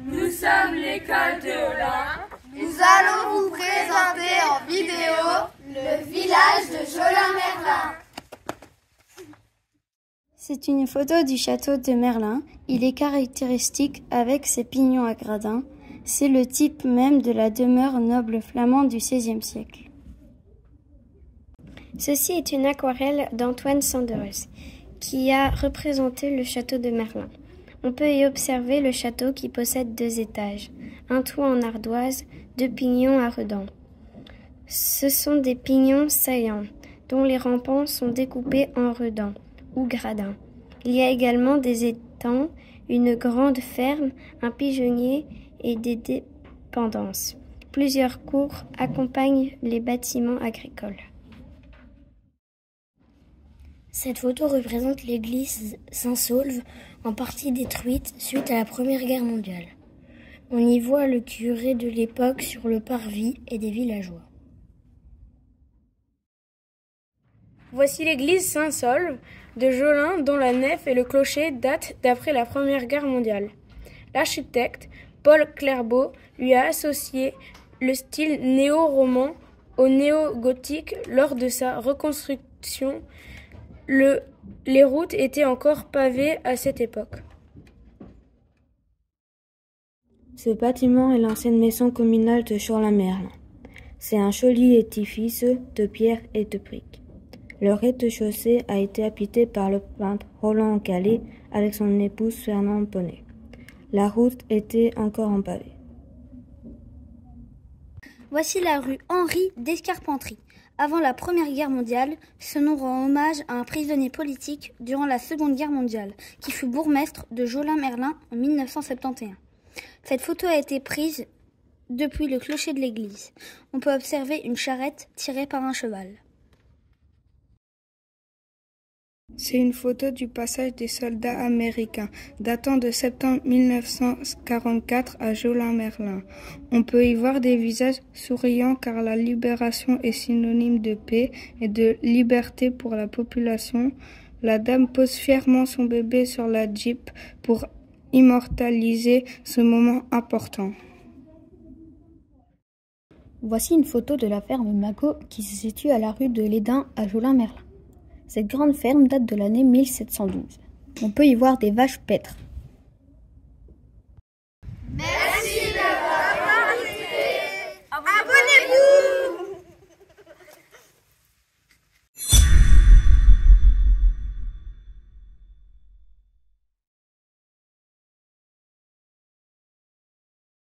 Nous sommes l'école de Holland. Nous allons vous présenter en vidéo le village de Jolin-Merlin. C'est une photo du château de Merlin. Il est caractéristique avec ses pignons à gradins. C'est le type même de la demeure noble flamande du XVIe siècle. Ceci est une aquarelle d'Antoine Sanders qui a représenté le château de Merlin. On peut y observer le château qui possède 2 étages, un toit en ardoise, 2 pignons à redans. Ce sont des pignons saillants, dont les rampants sont découpés en redans ou gradins. Il y a également des étangs, une grande ferme, un pigeonnier et des dépendances. Plusieurs cours accompagnent les bâtiments agricoles. Cette photo représente l'église Saint-Saulve, en partie détruite suite à la Première Guerre mondiale. On y voit le curé de l'époque sur le parvis et des villageois. Voici l'église Saint-Saulve de Jolin, dont la nef et le clocher datent d'après la Première Guerre mondiale. L'architecte Paul Clerbeau lui a associé le style néo-roman au néo-gothique. Lors de sa reconstruction, les routes étaient encore pavées à cette époque. Ce bâtiment est l'ancienne maison communale de Jolin-Merlin. C'est un joli édifice de pierre et de briques. Le rez-de-chaussée a été habité par le peintre Roland Gallet avec son épouse Fernande Bonnet. La route était encore en pavé. Voici la rue Henri d'Escarpenterie. Avant la Première Guerre mondiale, ce nom rend hommage à un prisonnier politique durant la Seconde Guerre mondiale, qui fut bourgmestre de Jolin-Merlin en 1971. Cette photo a été prise depuis le clocher de l'église. On peut observer une charrette tirée par un cheval. C'est une photo du passage des soldats américains, datant de septembre 1944 à Jolin-Merlin. On peut y voir des visages souriants car la libération est synonyme de paix et de liberté pour la population. La dame pose fièrement son bébé sur la Jeep pour immortaliser ce moment important. Voici une photo de la ferme Magot qui se situe à la rue de l'Édin à Jolin-Merlin. Cette grande ferme date de l'année 1712. On peut y voir des vaches paîtres.